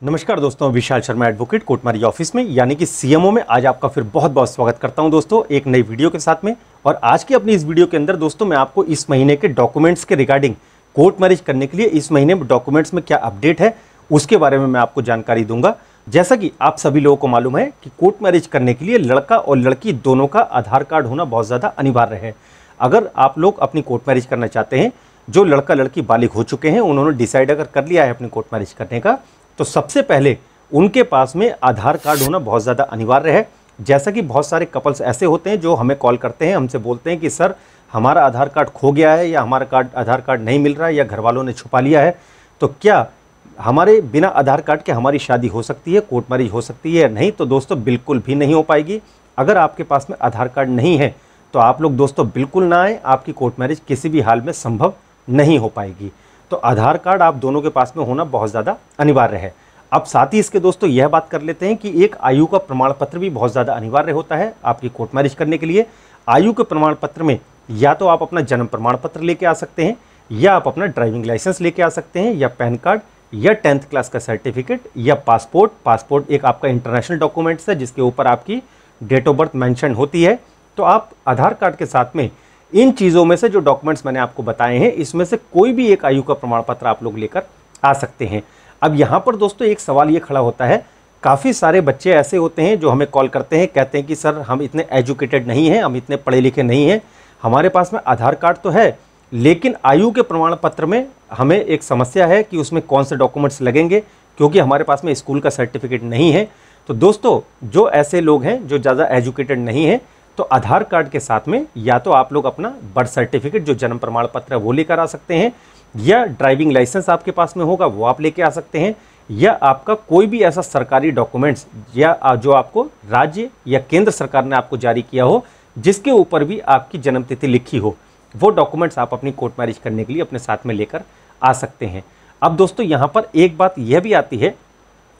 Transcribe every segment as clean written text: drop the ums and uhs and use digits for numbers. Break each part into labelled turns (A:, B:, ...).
A: नमस्कार दोस्तों, Vishal Sharma advocate कोटमारी office में यानी कि सीएमओ में आज आपका फिर बहुत बहुत स्वागत करता हूं दोस्तों एक नई वीडियो के साथ में। और आज की अपनी इस वीडियो के अंदर दोस्तों मैं आपको इस महीने के डॉक्यूमेंट्स के रिगार्डिंग कोर्ट मैरिज करने के लिए इस महीने में डॉक्यूमेंट्स में क्या अपडेट है उसके बारे में मैं आपको जानकारी दूंगा। जैसा कि आप सभी लोगों को मालूम है कि कोर्ट मैरिज करने के लिए लड़का और लड़की दोनों का आधार कार्ड होना बहुत ज़्यादा अनिवार्य है। अगर आप लोग अपनी कोर्ट मैरिज करना चाहते हैं, जो लड़का लड़की बालिग हो चुके हैं, उन्होंने डिसाइड अगर कर लिया है अपनी कोर्ट मैरिज करने का, तो सबसे पहले उनके पास में आधार कार्ड होना बहुत ज़्यादा अनिवार्य है। जैसा कि बहुत सारे कपल्स ऐसे होते हैं जो हमें कॉल करते हैं, हमसे बोलते हैं कि सर हमारा आधार कार्ड खो गया है या हमारा आधार कार्ड नहीं मिल रहा है या घर वालों ने छुपा लिया है, तो क्या हमारे बिना आधार कार्ड के हमारी शादी हो सकती है, कोर्ट मैरिज हो सकती है या नहीं? तो दोस्तों बिल्कुल भी नहीं हो पाएगी। अगर आपके पास में आधार कार्ड नहीं है तो आप लोग दोस्तों बिल्कुल ना आए, आपकी कोर्ट मैरिज किसी भी हाल में संभव नहीं हो पाएगी। तो आधार कार्ड आप दोनों के पास में होना बहुत ज़्यादा अनिवार्य है। अब साथ ही इसके दोस्तों यह बात कर लेते हैं कि एक आयु का प्रमाण पत्र भी बहुत ज़्यादा अनिवार्य होता है आपकी कोर्ट मैरिज करने के लिए। आयु के प्रमाण पत्र में या तो आप अपना जन्म प्रमाण पत्र लेके आ सकते हैं, या आप अपना ड्राइविंग लाइसेंस लेके आ सकते हैं, या पैन कार्ड, या 10th क्लास का सर्टिफिकेट, या पासपोर्ट। पासपोर्ट एक आपका इंटरनेशनल डॉक्यूमेंट्स है जिसके ऊपर आपकी डेट ऑफ बर्थ मेंशन होती है। तो आप आधार कार्ड के साथ में इन चीज़ों में से जो डॉक्यूमेंट्स मैंने आपको बताए हैं, इसमें से कोई भी एक आयु का प्रमाण पत्र आप लोग लेकर आ सकते हैं। अब यहाँ पर दोस्तों एक सवाल ये खड़ा होता है, काफ़ी सारे बच्चे ऐसे होते हैं जो हमें कॉल करते हैं, कहते हैं कि सर हम इतने एजुकेटेड नहीं हैं, हम इतने पढ़े लिखे नहीं हैं, हमारे पास में आधार कार्ड तो है लेकिन आयु के प्रमाण पत्र में हमें एक समस्या है कि उसमें कौन से डॉक्यूमेंट्स लगेंगे, क्योंकि हमारे पास में स्कूल का सर्टिफिकेट नहीं है। तो दोस्तों जो ऐसे लोग हैं जो ज़्यादा एजुकेटेड नहीं हैं, तो आधार कार्ड के साथ में या तो आप लोग अपना बर्थ सर्टिफिकेट जो जन्म प्रमाण पत्र है वो लेकर आ सकते हैं, या ड्राइविंग लाइसेंस आपके पास में होगा वो आप लेके आ सकते हैं, या आपका कोई भी ऐसा सरकारी डॉक्यूमेंट्स या जो आपको राज्य या केंद्र सरकार ने आपको जारी किया हो जिसके ऊपर भी आपकी जन्म तिथि लिखी हो, वो डॉक्यूमेंट्स आप अपनी कोर्ट मैरिज करने के लिए अपने साथ में लेकर आ सकते हैं। अब दोस्तों यहाँ पर एक बात यह भी आती है,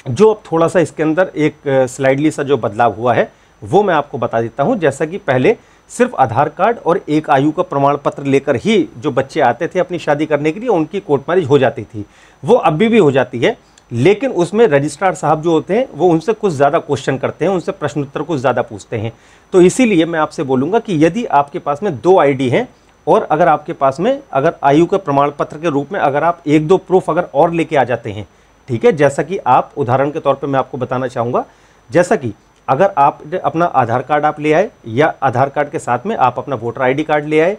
A: जो अब थोड़ा सा इसके अंदर एक स्लाइडली सा जो बदलाव हुआ है वो मैं आपको बता देता हूँ। जैसा कि पहले सिर्फ आधार कार्ड और एक आयु का प्रमाण पत्र लेकर ही जो बच्चे आते थे अपनी शादी करने के लिए, उनकी कोर्ट मैरिज हो जाती थी। वो अभी भी हो जाती है, लेकिन उसमें रजिस्ट्रार साहब जो होते हैं वो उनसे कुछ ज़्यादा क्वेश्चन करते हैं, उनसे प्रश्नोत्तर कुछ ज़्यादा पूछते हैं। तो इसीलिए मैं आपसे बोलूँगा कि यदि आपके पास में 2 ID हैं और अगर आपके पास में अगर आयु के प्रमाण पत्र के रूप में अगर आप 1-2 प्रूफ अगर और लेके आ जाते हैं, ठीक है, जैसा कि आप उदाहरण के तौर पे मैं आपको बताना चाहूँगा, जैसा कि अगर आप अपना आधार कार्ड आप ले आए, या आधार कार्ड के साथ में आप अपना वोटर ID कार्ड ले आए,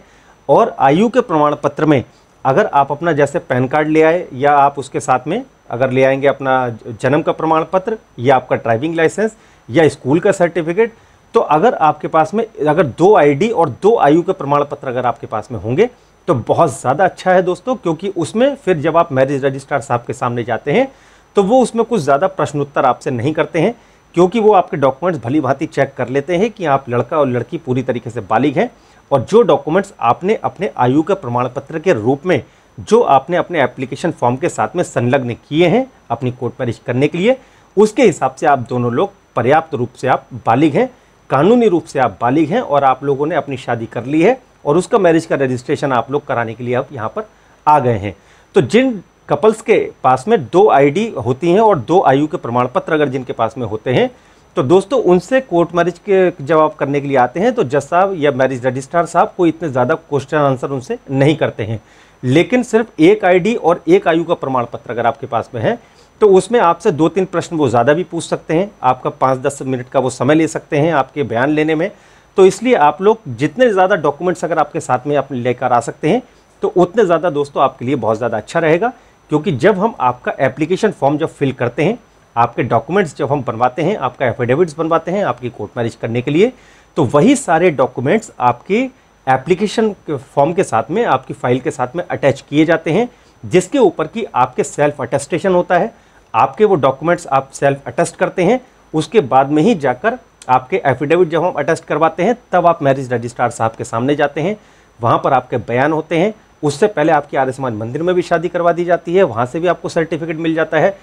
A: और आयु के प्रमाण पत्र में अगर आप अपना जैसे पैन कार्ड ले आए, या आप उसके साथ में अगर ले आएंगे अपना जन्म का प्रमाण पत्र, या आपका ड्राइविंग लाइसेंस, या स्कूल का सर्टिफिकेट, तो अगर आपके पास में अगर 2 ID और 2 आयु के प्रमाण पत्र अगर आपके पास में होंगे तो बहुत ज़्यादा अच्छा है दोस्तों, क्योंकि उसमें फिर जब आप मैरिज रजिस्ट्रार साहब के सामने जाते हैं तो वो उसमें कुछ ज़्यादा प्रश्नोत्तर आपसे नहीं करते हैं, क्योंकि वो आपके डॉक्यूमेंट्स भली भांति चेक कर लेते हैं कि आप लड़का और लड़की पूरी तरीके से बालिग हैं, और जो डॉक्यूमेंट्स आपने अपने आयु के प्रमाण पत्र के रूप में जो आपने अपने एप्लीकेशन फॉर्म के साथ में संलग्न किए हैं अपनी कोर्ट मैरिज करने के लिए, उसके हिसाब से आप दोनों लोग पर्याप्त रूप से आप बालिग हैं, कानूनी रूप से आप बालिग हैं, और आप लोगों ने अपनी शादी कर ली है और उसका मैरिज का रजिस्ट्रेशन आप लोग कराने के लिए आप यहाँ पर आ गए हैं। तो जिन कपल्स के पास में 2 ID होती हैं और 2 आयु के प्रमाण पत्र अगर जिनके पास में होते हैं, तो दोस्तों उनसे कोर्ट मैरिज के जवाब करने के लिए आते हैं तो जज साहब या मैरिज रजिस्ट्रार साहब कोई इतने ज़्यादा क्वेश्चन आंसर उनसे नहीं करते हैं। लेकिन सिर्फ 1 ID और 1 आयु का प्रमाण पत्र अगर आपके पास में है तो उसमें आपसे 2-3 प्रश्न वो ज़्यादा भी पूछ सकते हैं, आपका 5-10 मिनट का वो समय ले सकते हैं आपके बयान लेने में। तो इसलिए आप लोग जितने ज़्यादा डॉक्यूमेंट्स अगर आपके साथ में आप लेकर आ सकते हैं तो उतने ज़्यादा दोस्तों आपके लिए बहुत ज़्यादा अच्छा रहेगा, क्योंकि जब हम आपका एप्लीकेशन फॉर्म जब फिल करते हैं, आपके डॉक्यूमेंट्स जब हम बनवाते हैं, आपका एफिडेविट्स बनवाते हैं आपकी कोर्ट मैरिज करने के लिए, तो वही सारे डॉक्यूमेंट्स आपके एप्लीकेशन फॉर्म के साथ में आपकी फाइल के साथ में अटैच किए जाते हैं, जिसके ऊपर की आपके सेल्फ अटेस्टेशन होता है। आपके वो डॉक्यूमेंट्स आप सेल्फ अटेस्ट करते हैं, उसके बाद में ही जाकर आपके एफिडेविट जब हम अटेस्ट करवाते हैं तब आप मैरिज रजिस्ट्रार साहब के सामने जाते हैं, वहाँ पर आपके बयान होते हैं। उससे पहले आपकी आर्य समाज मंदिर में भी शादी करवा दी जाती है, वहाँ से भी आपको सर्टिफिकेट मिल जाता है।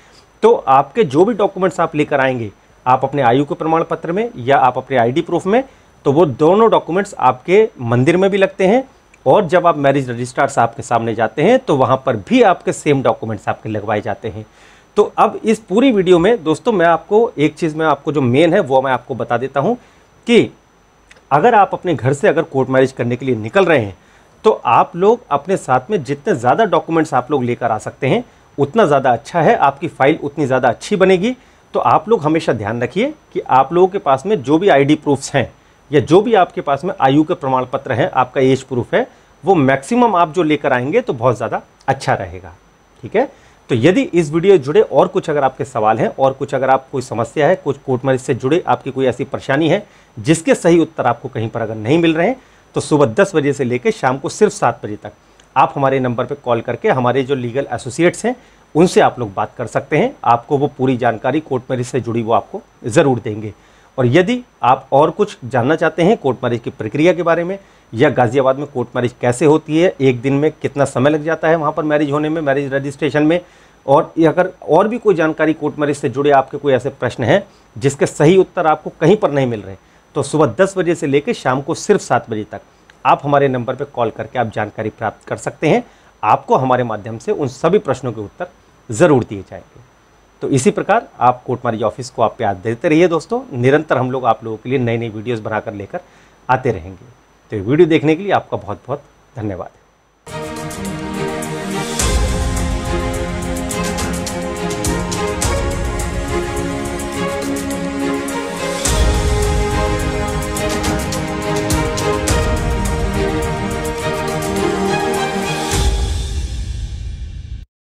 A: तो आपके जो भी डॉक्यूमेंट्स आप लेकर आएंगे, आप अपने आयु के प्रमाण पत्र में या आप अपने ID प्रूफ में, तो वो दोनों डॉक्यूमेंट्स आपके मंदिर में भी लगते हैं, और जब आप मैरिज रजिस्ट्रार साहब के सामने जाते हैं तो वहाँ पर भी आपके सेम डॉक्यूमेंट्स आपके लगवाए जाते हैं। तो अब इस पूरी वीडियो में दोस्तों मैं आपको एक चीज़ में आपको जो मेन है वो मैं आपको बता देता हूँ कि अगर आप अपने घर से अगर कोर्ट मैरिज करने के लिए निकल रहे हैं तो आप लोग अपने साथ में जितने ज़्यादा डॉक्यूमेंट्स आप लोग लेकर आ सकते हैं उतना ज़्यादा अच्छा है, आपकी फ़ाइल उतनी ज़्यादा अच्छी बनेगी। तो आप लोग हमेशा ध्यान रखिए कि आप लोगों के पास में जो भी आईडी प्रूफ्स हैं या जो भी आपके पास में आयु के प्रमाण पत्र हैं, आपका एज प्रूफ है, वो मैक्सिमम आप जो लेकर आएंगे तो बहुत ज़्यादा अच्छा रहेगा। ठीक है, तो यदि इस वीडियो जुड़े और कुछ अगर आपके सवाल हैं और कुछ अगर आप कोई समस्या है, कुछ कोर्ट मैरिज से जुड़े आपकी कोई ऐसी परेशानी है जिसके सही उत्तर आपको कहीं पर अगर नहीं मिल रहे हैं, तो सुबह 10 बजे से लेकर शाम को सिर्फ 7 बजे तक आप हमारे नंबर पर कॉल करके हमारे जो लीगल एसोसिएट्स हैं उनसे आप लोग बात कर सकते हैं। आपको वो पूरी जानकारी कोर्ट मैरिज से जुड़ी वो आपको ज़रूर देंगे। और यदि आप और कुछ जानना चाहते हैं कोर्ट मैरिज की प्रक्रिया के बारे में या गाज़ियाबाद में कोर्ट मैरिज कैसे होती है, एक दिन में कितना समय लग जाता है वहाँ पर मैरिज होने में, मैरिज रजिस्ट्रेशन में, और अगर और भी कोई जानकारी कोर्ट मैरिज से जुड़े आपके कोई ऐसे प्रश्न हैं जिसके सही उत्तर आपको कहीं पर नहीं मिल रहे, तो सुबह 10 बजे से लेकर शाम को सिर्फ 7 बजे तक आप हमारे नंबर पर कॉल करके आप जानकारी प्राप्त कर सकते हैं। आपको हमारे माध्यम से उन सभी प्रश्नों के उत्तर ज़रूर दिए जाएंगे। तो इसी प्रकार आप कोर्ट मैरिज ऑफिस को आप प्यार देते रहिए दोस्तों। निरंतर हम लोग आप लोगों के लिए नई नई वीडियोस बनाकर लेकर आते रहेंगे। तो ये वीडियो देखने के लिए आपका बहुत बहुत धन्यवाद।